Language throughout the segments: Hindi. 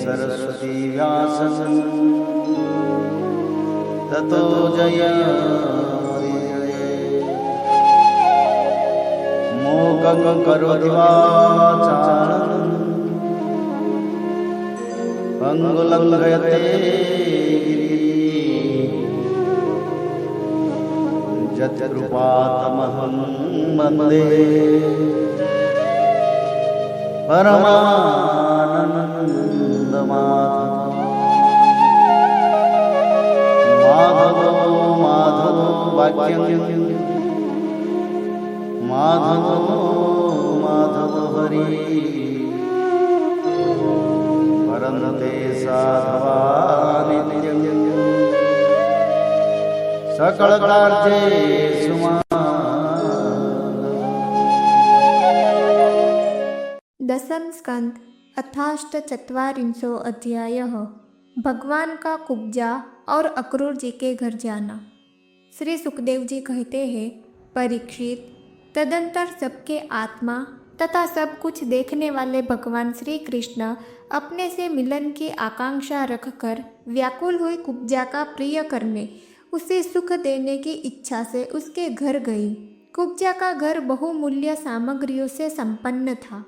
सरस्वती व्यासं ततो मूकं करोति वाचालं पंगुलंघयते यत्कृपातमहं वन्दे परमानन्दमाधवो माधवो वाक्यं माधवो हरि परन्ते साधवा नित्यं सकलकार्येषु दशम स्कंद अथाष्टचत्वारिंशो अध्यायः। भगवान का कुब्जा और अक्रूर जी के घर जाना। श्री सुखदेव जी कहते हैं, परीक्षित, तदंतर सबके आत्मा तथा सब कुछ देखने वाले भगवान श्री कृष्ण अपने से मिलन की आकांक्षा रखकर व्याकुल हुई कुब्जा का प्रिय करने, उसे सुख देने की इच्छा से उसके घर गई। कुब्जा का घर बहुमूल्य सामग्रियों से संपन्न था।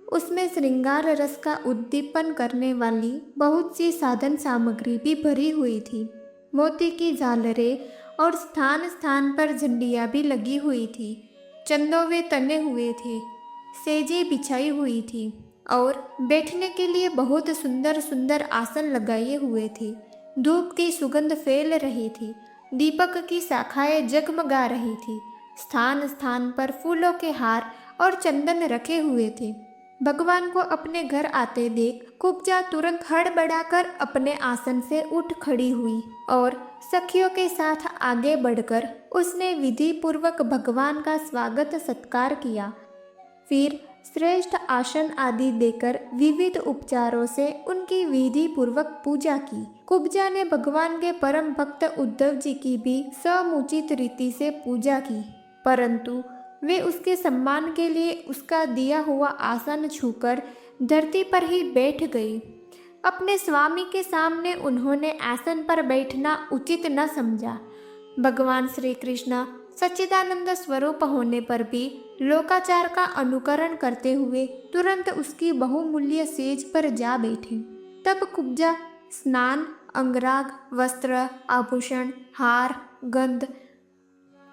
उसमें श्रृंगार रस का उद्दीपन करने वाली बहुत सी साधन सामग्री भी भरी हुई थी। मोती की झालरें और स्थान स्थान पर झंडियाँ भी लगी हुई थी। चंदोवे तने हुए थे, सेजें बिछाई हुई थी और बैठने के लिए बहुत सुंदर सुंदर आसन लगाए हुए थे। धूप की सुगंध फैल रही थी, दीपक की शाखाएं जगमगा रही थी। स्थान स्थान पर फूलों के हार और चंदन रखे हुए थे। भगवान को अपने घर आते देख कुब्जा तुरंत हड़बड़ाकर अपने आसन से उठ खड़ी हुई और सखियों के साथ आगे बढ़कर उसने विधि पूर्वक भगवान का स्वागत सत्कार किया। फिर श्रेष्ठ आसन आदि देकर विविध उपचारों से उनकी विधि पूर्वक पूजा की। कुब्जा ने भगवान के परम भक्त उद्धव जी की भी समुचित रीति से पूजा की, परंतु वे उसके सम्मान के लिए उसका दिया हुआ आसन छूकर धरती पर ही बैठ गई। अपने स्वामी के सामने उन्होंने आसन पर बैठना उचित न समझा। भगवान श्री कृष्ण सच्चिदानंद स्वरूप होने पर भी लोकाचार का अनुकरण करते हुए तुरंत उसकी बहुमूल्य सेज पर जा बैठे। तब कुब्जा स्नान, अंगराग, वस्त्र, आभूषण, हार, गंध,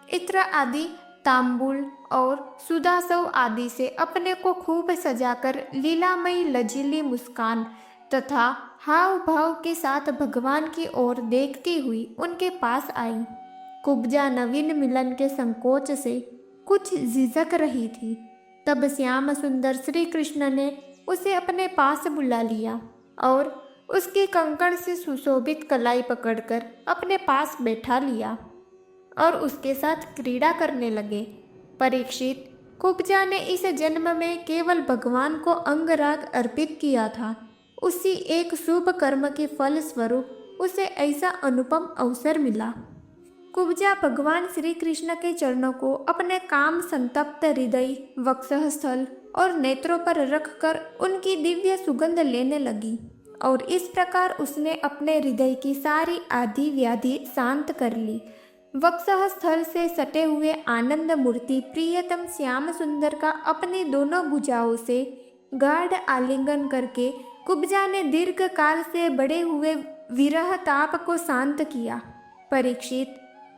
इत्र आदि, तांबूल और सुदासव आदि से अपने को खूब सजाकर लीलामयी लजीली मुस्कान तथा हाव भाव के साथ भगवान की ओर देखती हुई उनके पास आई। कुब्जा नवीन मिलन के संकोच से कुछ झिझक रही थी। तब श्याम सुंदर श्री कृष्ण ने उसे अपने पास बुला लिया और उसकी कंकण से सुशोभित कलाई पकड़कर अपने पास बैठा लिया और उसके साथ क्रीड़ा करने लगे। परीक्षित, कुब्जा ने इस जन्म में केवल भगवान को अंगराग अर्पित किया था। उसी एक शुभ कर्म के फल स्वरूप उसे ऐसा अनुपम अवसर मिला। कुब्जा भगवान श्री कृष्ण के चरणों को अपने काम संतप्त हृदय, वक्षस्थल और नेत्रों पर रखकर उनकी दिव्य सुगंध लेने लगी और इस प्रकार उसने अपने हृदय की सारी आदि व्याधि शांत कर ली। वक्षः स्थल से सटे हुए आनंद मूर्ति प्रियतम श्याम सुंदर का अपनी दोनों भुजाओं से गाढ़ आलिंगन करके कुब्जा ने दीर्घ काल से बढ़े हुए विरह ताप को शांत किया। परीक्षित,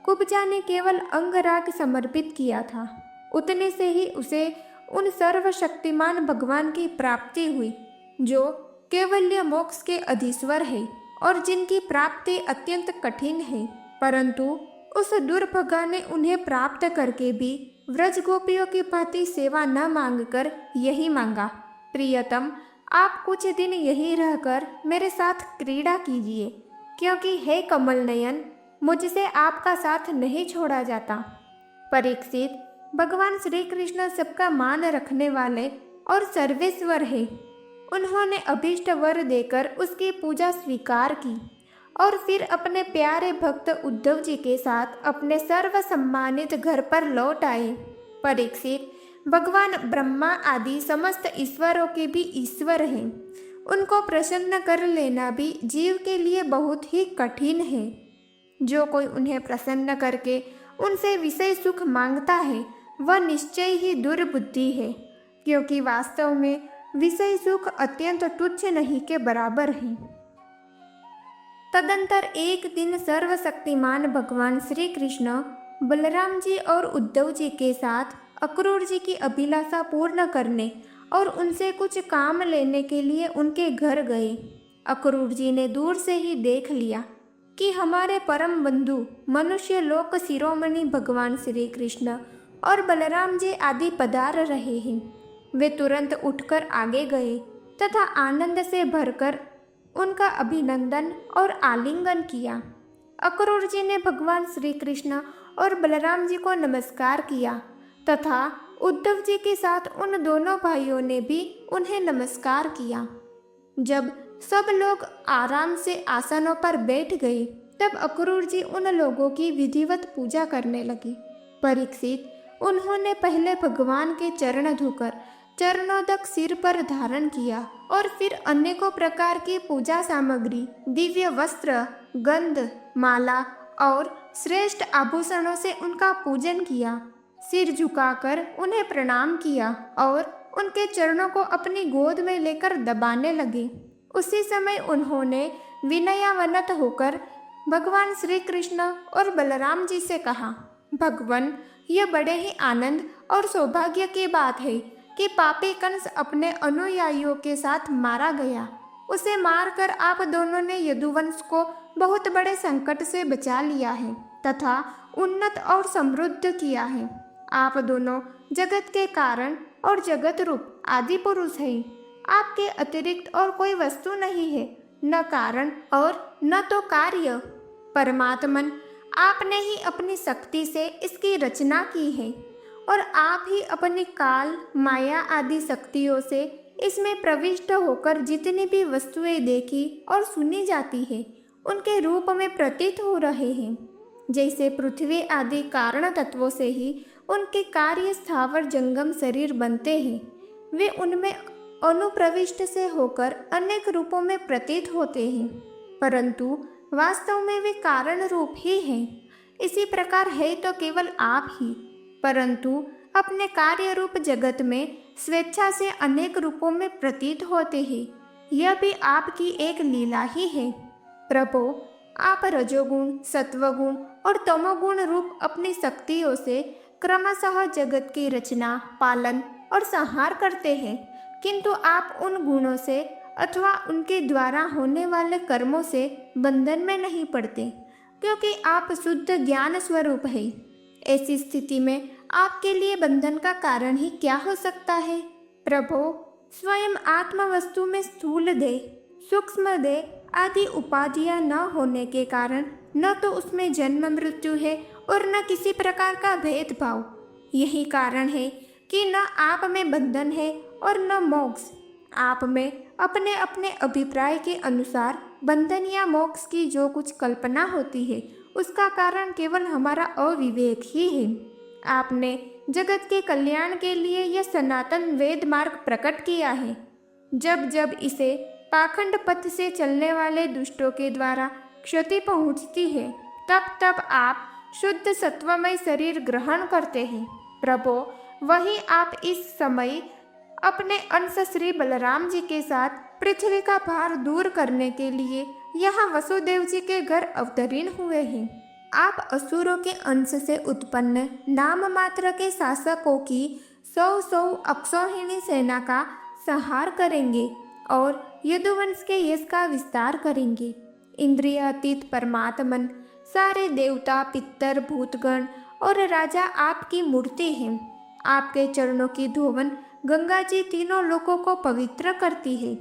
कुब्जा ने केवल अंगराग समर्पित किया था, उतने से ही उसे उन सर्वशक्तिमान भगवान की प्राप्ति हुई जो केवल्य मोक्ष के अधीश्वर है और जिनकी प्राप्ति अत्यंत कठिन है। परंतु उस दुर्भगा ने उन्हें प्राप्त करके भी व्रज गोपियों की भांति सेवा न मांगकर यही मांगा, प्रियतम, आप कुछ दिन यहीं रहकर मेरे साथ क्रीड़ा कीजिए, क्योंकि हे कमल नयन, मुझसे आपका साथ नहीं छोड़ा जाता। परीक्षित, भगवान श्री कृष्ण सबका मान रखने वाले और सर्वेश्वर है। उन्होंने अभीष्ट वर देकर उसकी पूजा स्वीकार की और फिर अपने प्यारे भक्त उद्धव जी के साथ अपने सर्व सम्मानित घर पर लौट आए। परीक्षित, भगवान ब्रह्मा आदि समस्त ईश्वरों के भी ईश्वर हैं। उनको प्रसन्न कर लेना भी जीव के लिए बहुत ही कठिन है। जो कोई उन्हें प्रसन्न करके उनसे विषय सुख मांगता है वह निश्चय ही दुर्बुद्धि है, क्योंकि वास्तव में विषय सुख अत्यंत तुच्छ नहीं के बराबर है। तदंतर एक दिन सर्वशक्तिमान भगवान श्री कृष्ण बलराम जी और उद्धव जी के साथ अक्रूर जी की अभिलाषा पूर्ण करने और उनसे कुछ काम लेने के लिए उनके घर गए। अक्रूर जी ने दूर से ही देख लिया कि हमारे परम बंधु मनुष्य लोक शिरोमणि भगवान श्री कृष्ण और बलराम जी आदि पधार रहे हैं। वे तुरंत उठकर आगे गए तथा आनंद से भरकर उनका अभिनंदन और आलिंगन किया। अक्रूर जी ने भगवान श्री कृष्ण और बलराम जी को नमस्कार किया तथा उद्धव जी के साथ उन दोनों भाइयों ने भी उन्हें नमस्कार किया। जब सब लोग आराम से आसनों पर बैठ गए तब अक्रूर जी उन लोगों की विधिवत पूजा करने लगी। परीक्षित, उन्होंने पहले भगवान के चरण धोकर चरणोदक सिर पर धारण किया और फिर अनेकों प्रकार की पूजा सामग्री, दिव्य वस्त्र, गंध, माला और श्रेष्ठ आभूषणों से उनका पूजन किया। सिर झुकाकर उन्हें प्रणाम किया और उनके चरणों को अपनी गोद में लेकर दबाने लगे। उसी समय उन्होंने विनयावनत होकर भगवान श्री कृष्ण और बलराम जी से कहा, भगवान, यह बड़े ही आनंद और सौभाग्य की बात है कि पापी कंस अपने अनुयायियों के साथ मारा गया। उसे मारकर आप दोनों ने यदुवंश को बहुत बड़े संकट से बचा लिया है तथा उन्नत और समृद्ध किया है। आप दोनों जगत के कारण और जगत रूप आदि पुरुष हैं। आपके अतिरिक्त और कोई वस्तु नहीं है, न कारण और न तो कार्य। परमात्मन, आपने ही अपनी शक्ति से इसकी रचना की है और आप ही अपनी काल, माया आदि शक्तियों से इसमें प्रविष्ट होकर जितनी भी वस्तुएं देखी और सुनी जाती है उनके रूप में प्रतीत हो रहे हैं। जैसे पृथ्वी आदि कारण तत्वों से ही उनके कार्य स्थावर जंगम शरीर बनते हैं, वे उनमें अनुप्रविष्ट से होकर अनेक रूपों में प्रतीत होते हैं, परंतु वास्तव में वे कारण रूप ही हैं। इसी प्रकार है तो केवल आप ही, परंतु अपने कार्य रूप जगत में स्वेच्छा से अनेक रूपों में प्रतीत होते हैं। यह भी आपकी एक लीला ही है। प्रभो, आप रजोगुण, सत्वगुण और तमोगुण रूप अपनी शक्तियों से क्रमशः जगत की रचना, पालन और संहार करते हैं, किंतु आप उन गुणों से अथवा उनके द्वारा होने वाले कर्मों से बंधन में नहीं पड़ते, क्योंकि आप शुद्ध ज्ञान स्वरूप है। ऐसी स्थिति में आपके लिए बंधन का कारण ही क्या हो सकता है? प्रभो, स्वयं आत्म वस्तु में स्थूल देह, सूक्ष्म देह आदि उपाधियां न होने के कारण न तो उसमें जन्म मृत्यु है और न किसी प्रकार का भेदभाव। यही कारण है कि न आप में बंधन है और न मोक्ष। आप में अपने अपने अभिप्राय के अनुसार बंधन या मोक्ष की जो कुछ कल्पना होती है उसका कारण केवल हमारा अविवेक ही है। आपने जगत के कल्याण के लिए यह सनातन वेद मार्ग प्रकट किया है। जब जब इसे पाखंड पथ से चलने वाले दुष्टों के द्वारा क्षति पहुंचती है तब तब आप शुद्ध सत्वमय शरीर ग्रहण करते हैं। प्रभो, वही आप इस समय अपने अंश श्री बलराम जी के साथ पृथ्वी का भार दूर करने के लिए यहाँ वसुदेव जी के घर अवतरीन हुए हैं। आप असुरों के अंश से उत्पन्न नाम मात्र के शासकों की 100 अक्षौहिणी सेना का संहार करेंगे और यदुवंश के यश का विस्तार करेंगे। इंद्रियातीत परमात्मन, सारे देवता, पितर, भूतगण और राजा आपकी मूर्ति हैं। आपके चरणों की धोवन गंगा जी तीनों लोकों को पवित्र करती है।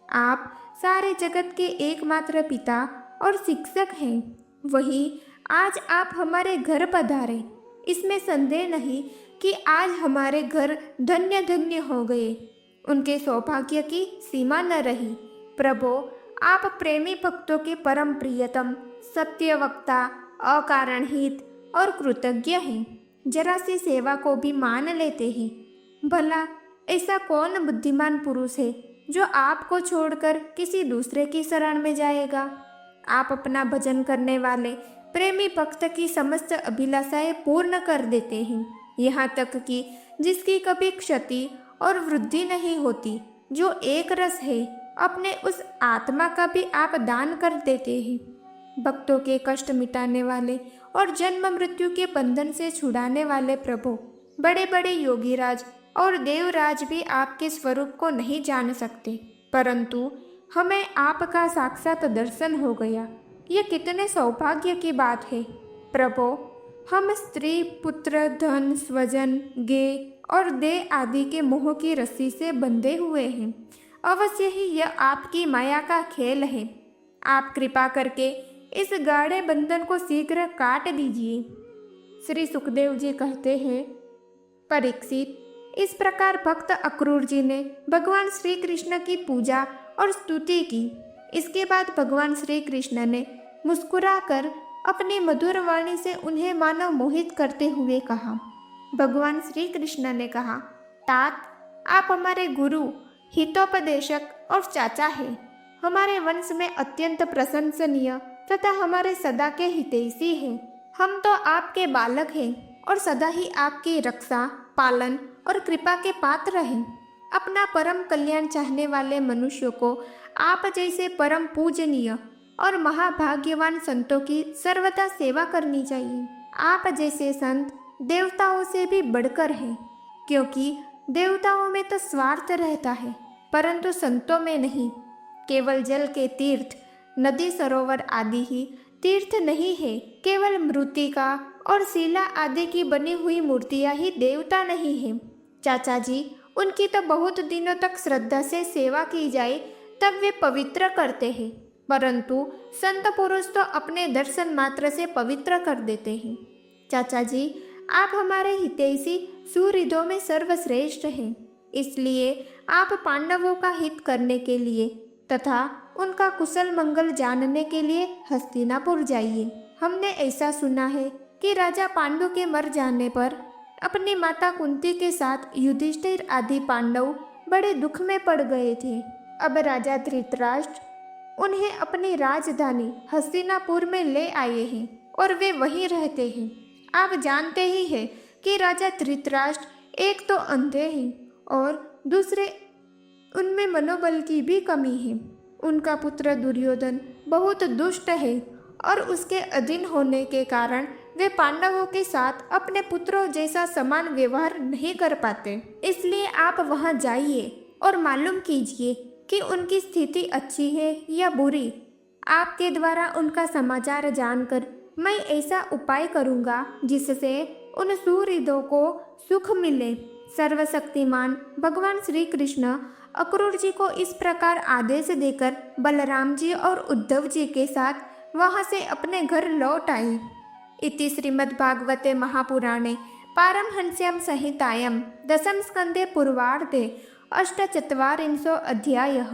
आप सारे जगत के एकमात्र पिता और शिक्षक हैं। वही आज आप हमारे घर पधारे। इसमें संदेह नहीं कि आज हमारे घर धन्य धन्य हो गए। उनके सौभाग्य की सीमा न रही। प्रभो, आप प्रेमी भक्तों के परम प्रियतम, सत्यवक्ता, अकारण हित और कृतज्ञ हैं। जरा सी सेवा को भी मान लेते हैं। भला ऐसा कौन बुद्धिमान पुरुष है जो आपको छोड़कर किसी दूसरे की शरण में जाएगा। आप अपना भजन करने वाले प्रेमी भक्त की समस्त अभिलाषाएं पूर्ण कर देते हैं, यहाँ तक कि जिसकी कभी क्षति और वृद्धि नहीं होती, जो एक रस है, अपने उस आत्मा का भी आप दान कर देते हैं। भक्तों के कष्ट मिटाने वाले और जन्म मृत्यु के बंधन से छुड़ाने वाले प्रभु, बड़े बड़े योगीराज और देवराज भी आपके स्वरूप को नहीं जान सकते, परंतु हमें आपका साक्षात दर्शन हो गया। ये कितने सौभाग्य की बात है प्रभु। हम स्त्री, पुत्र, धन, स्वजन, गे और देह आदि के मोह की रस्सी से बंधे हुए हैं। अवश्य ही यह आपकी माया का खेल है। आप कृपा करके इस गाढ़े बंधन को शीघ्र काट दीजिए। श्री सुखदेव जी कहते हैं, परीक्षित, इस प्रकार भक्त अक्रूर जी ने भगवान श्री कृष्ण की पूजा और स्तुति की। इसके बाद भगवान श्री कृष्ण ने मुस्कुराकर अपनी मधुर वाणी से उन्हें मानो मोहित करते हुए कहा। भगवान श्री कृष्ण ने कहा, तात, आप हमारे गुरु, हितोपदेशक और चाचा हैं। हमारे वंश में अत्यंत प्रशंसनीय तथा हमारे सदा के हितैषी हैं। हम तो आपके बालक हैं और सदा ही आपकी रक्षा, पालन और कृपा के पात्र हैं। अपना परम कल्याण चाहने वाले मनुष्यों को आप जैसे परम पूजनीय और महाभाग्यवान संतों की सर्वदा सेवा करनी चाहिए। आप जैसे संत देवताओं से भी बढ़कर हैं, क्योंकि देवताओं में तो स्वार्थ रहता है, परंतु संतों में नहीं। केवल जल के तीर्थ, नदी, सरोवर आदि ही तीर्थ नहीं है। केवल मृत्तिका और शिला आदि की बनी हुई मूर्तियां ही देवता नहीं है। चाचा जी, उनकी तो बहुत दिनों तक श्रद्धा से सेवा की जाए तब वे पवित्र करते हैं, परंतु संत पुरुष तो अपने दर्शन मात्र से पवित्र कर देते हैं। चाचा जी, आप हमारे हितैषी सुहृदों में सर्वश्रेष्ठ हैं, इसलिए आप पांडवों का हित करने के लिए तथा उनका कुशल मंगल जानने के लिए हस्तिनापुर जाइए। हमने ऐसा सुना है कि राजा पांडु के मर जाने पर अपनी माता कुंती के साथ युधिष्ठिर आदि पांडव बड़े दुख में पड़ गए थे। अब राजा धृतराष्ट्र उन्हें अपनी राजधानी हस्तिनापुर में ले आए हैं और वे वहीं रहते हैं। आप जानते ही हैं कि राजा धृतराष्ट्र एक तो अंधे हैं और दूसरे उनमें मनोबल की भी कमी है। उनका पुत्र दुर्योधन बहुत दुष्ट है और उसके अधीन होने के कारण वे पांडवों के साथ अपने पुत्रों जैसा समान व्यवहार नहीं कर पाते। इसलिए आप वहां जाइए और मालूम कीजिए कि उनकी स्थिति अच्छी है या बुरी। आपके द्वारा उनका समाचार जानकर मैं ऐसा उपाय करूंगा जिससे उन सुहृदों को सुख मिले। सर्वशक्तिमान भगवान श्री कृष्ण अक्रूर जी को इस प्रकार आदेश देकर बलराम जी और उद्धव जी के साथ वहां से अपने घर लौट आए। इति श्रीमद्भागवते महापुराणे पारमहंस्यां संहितायां दशम स्कंदे पूर्वार्धे अष्टचत्वारिंशो अध्यायः।